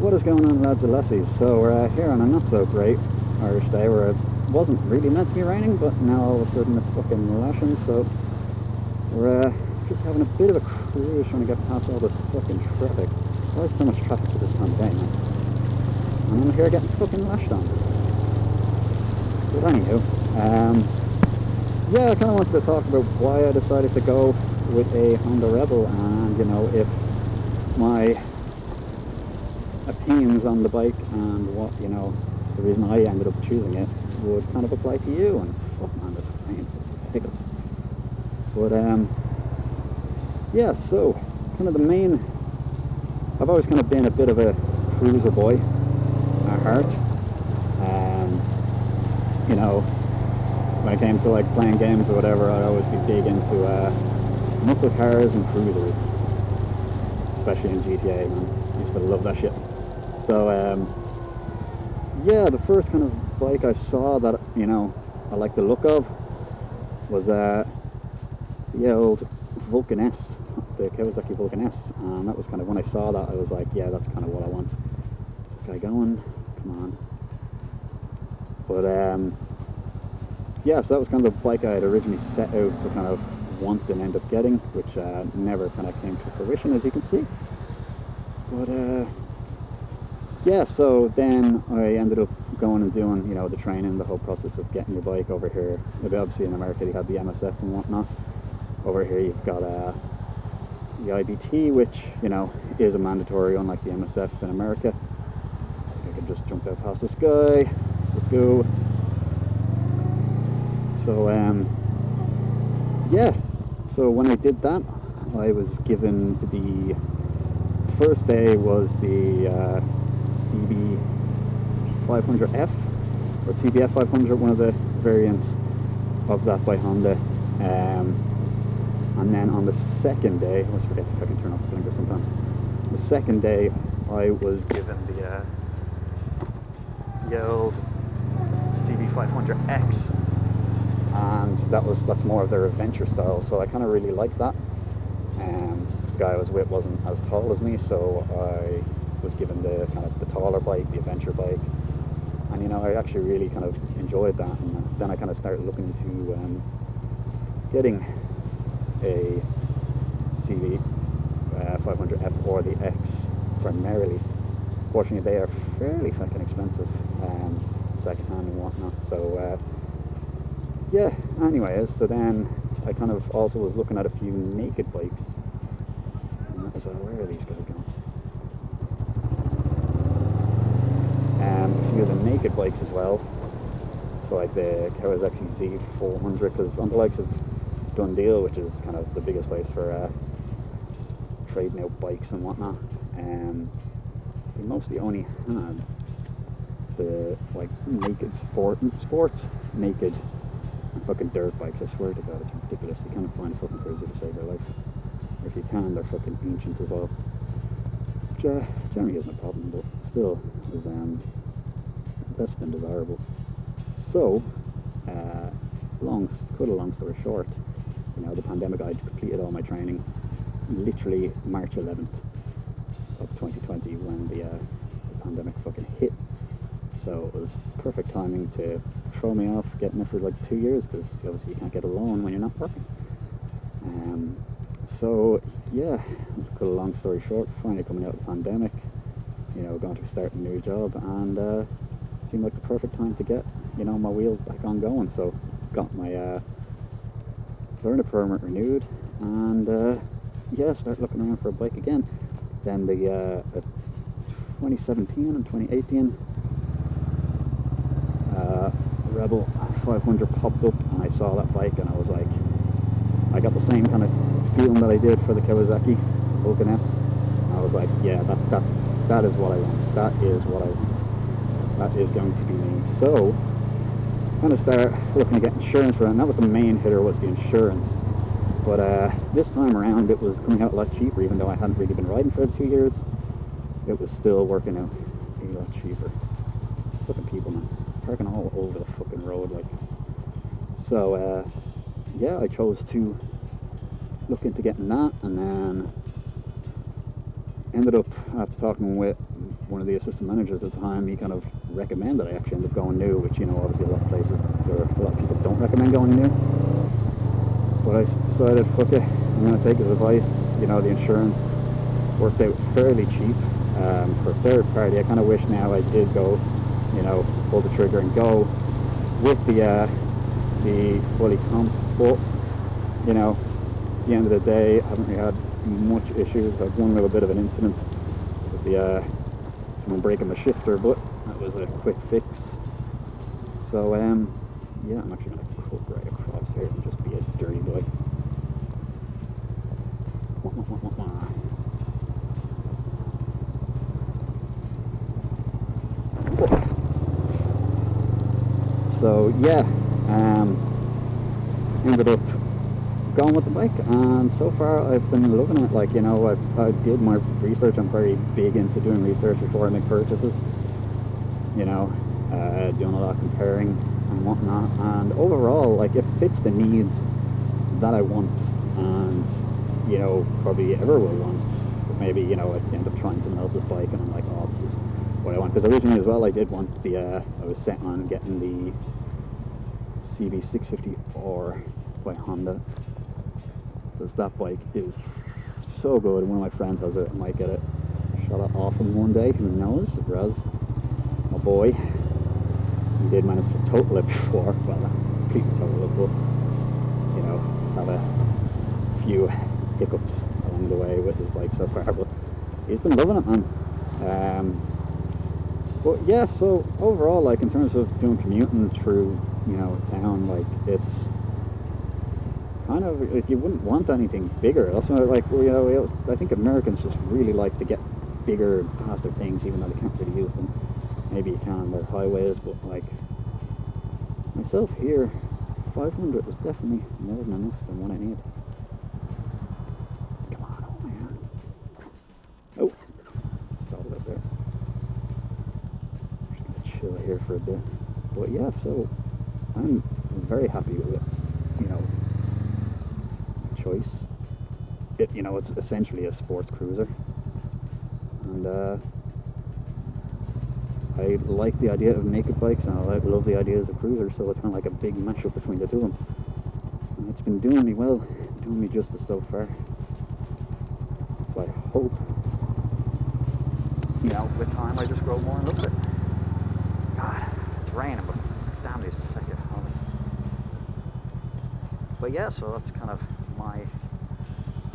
What is going on, lads and lassies? So we're here on a not so great Irish day where it wasn't really meant to be raining, but now all of a sudden it's fucking lashing. So we're just having a bit of a cruise trying to get past all this fucking traffic. Why is so much traffic at this time of day, man? And I'm here getting fucking lashed on. But anywho, yeah, I kind of wanted to talk about why I decided to go with a Honda Rebel, and you know, if my opinions on the bike and what, you know, the reason I ended up choosing it would kind of apply to you. And fuck man, this pain, it's ridiculous. But yeah, so kind of the main, I've always kind of been a bit of a cruiser boy at heart. You know, when it came to like playing games or whatever, I'd always be big into muscle cars and cruisers, especially in GTA, man. I used to love that shit. So yeah, the first kind of bike I saw that, you know, I like the look of was the old Vulcan S, the Kawasaki Vulcan S, and that was kind of, when I saw that, I was like, yeah, that's kind of what I want. This guy going, come on. But yeah, so that was kind of the bike I had originally set out to kind of want and end up getting, which never kind of came to fruition, as you can see. But yeah, so then I ended up going and doing, you know, the training, the whole process of getting your bike over here. Maybe obviously in America you have the MSF and whatnot. Over here you've got the IBT, which, you know, is a mandatory, unlike the MSF in America. I can just jump out past this guy. Let's go. So yeah, so when I did that, I was given the first day was the CB500F or CBF 500, one of the variants of that by Honda. And then on the second day, I always forget if I can turn off the blinker sometimes. The second day, I was given the old CB500X, and that's more of their adventure style. So I kind of really like that. This guy I was with wasn't as tall as me, so I was given the kind of the taller bike, the adventure bike, and you know, I actually really kind of enjoyed that. And then I kind of started looking into getting a CB 500F or the X primarily. Fortunately, they are fairly fucking expensive, second hand and whatnot. So yeah, anyways, so then I kind of also was looking at a few naked bikes. And that was, where are these guys going? A few of the naked bikes as well. So like the Kawasaki Z400, because on the likes of Dundee, which is kind of the biggest place for trading out bikes and whatnot, they mostly only had the like naked sports naked and fucking dirt bikes. I swear to God, it's ridiculous. You can't find a fucking cruiser to save their life, or if you can, they're fucking ancient as well, which generally isn't a problem, but still is less than desirable. So cut a long story short, you know, the pandemic, I'd completed all my training literally March 11th of 2020 when the pandemic fucking hit. So it was perfect timing to throw me off getting it for like 2 years, because obviously you can't get a loan when you're not working. So yeah, cut a long story short, finally coming out of the pandemic, you know, going to start a new job, and seemed like the perfect time to get, you know, my wheels back on going. So got my learner permit renewed, and yeah, start looking around for a bike again. Then the 2017 and 2018 Rebel 500 popped up, and I saw that bike, and I was like, I got the same kind of feeling that I did for the Kawasaki Vulcan S. I was like, yeah, that is what I want. That is what I want. That is going to be me. So kind of start looking to get insurance for it, and that was the main hitter, was the insurance. But this time around it was coming out a lot cheaper, even though I hadn't really been riding for 2 years. It was still working out a lot cheaper. Fucking people, man, parking all over the fucking road, like. So yeah, I chose to look into getting that, and then ended up, after talking with one of the assistant managers at the time, he kind of recommended I actually end up going new, which, you know, obviously a lot of places, there are a lot of people don't recommend going new. But I decided, fuck it, I'm going to take his advice. You know, the insurance worked out fairly cheap for a third party. I kind of wish now I did go, you know, pull the trigger and go with the fully comp, but, you know, at the end of the day, I haven't really had much issues. I had one little bit of an incident with the someone breaking my shifter, but that was a quick fix. So yeah, I'm actually going to cut right across here and just be a dirty boy. So yeah, ended up going with the bike, and so far I've been loving it. Like, you know, I did my research. I'm very big into doing research before I make purchases, you know, doing a lot of comparing and whatnot, and overall, like, it fits the needs that I want, and, you know, probably ever will want. But maybe, you know, I end up trying someone else's bike and I'm like, oh, this is what I want. Because originally as well, I did want the I was set on getting the CMX500 by Honda, because that bike is so good. One of my friends has it. I might get it shot off him one day, who knows. Raz, my boy, he did manage to total it before. Well, not completely total it, but, you know, had a few hiccups along the way with his bike so far, but he's been loving it, man. But yeah, so overall, like, in terms of doing commuting through, you know, town, like, it's kind of, if you wouldn't want anything bigger. That's why, like, you know, I think Americans just really like to get bigger, faster things, even though they can't really use them. Maybe you can, they're highways, but, like, myself here, 500 is definitely more than enough than what I need. Come on, oh man. Oh, stop it up there. Just gonna chill here for a bit. But yeah, so I'm very happy with it, you know, choice. It, you know, it's essentially a sports cruiser, and I like the idea of naked bikes, and I love the idea as a cruiser, so it's kind of like a big mashup between the two of them, and it's been doing me well, doing me justice so far. So I hope, you know, with time I just grow more and look at it. God, it's raining, but damn these fucking helmets. But yeah, so that's kind of my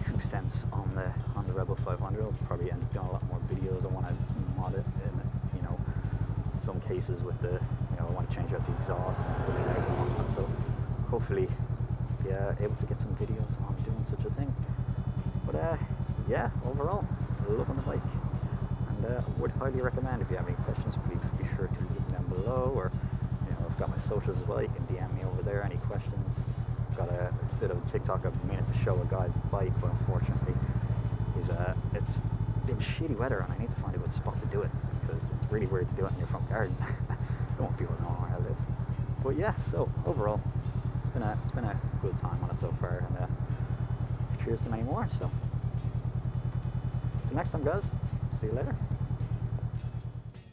2 cents on the Rebel 500. I'll probably end up doing a lot more videos. I want to mod it in, you know, some cases with the, you know, I want to change out the exhaust and put it out and whatnot. So hopefully, yeah, able to get some videos on doing such a thing. But yeah, overall, loving the bike, and would highly recommend. If you have any questions, please be sure to leave them down below, or, you know, I've got my socials as well. You can DM me over there. Any questions? Got a bit of a TikTok. I've been meaning to show a guy's bike, but unfortunately, it's been shitty weather, and I need to find a good spot to do it, because it's really weird to do it in your front garden. Don't want people to know where I live. But yeah, so overall, it's been a good time on it so far, and cheers to many more. So till next time, guys. See you later.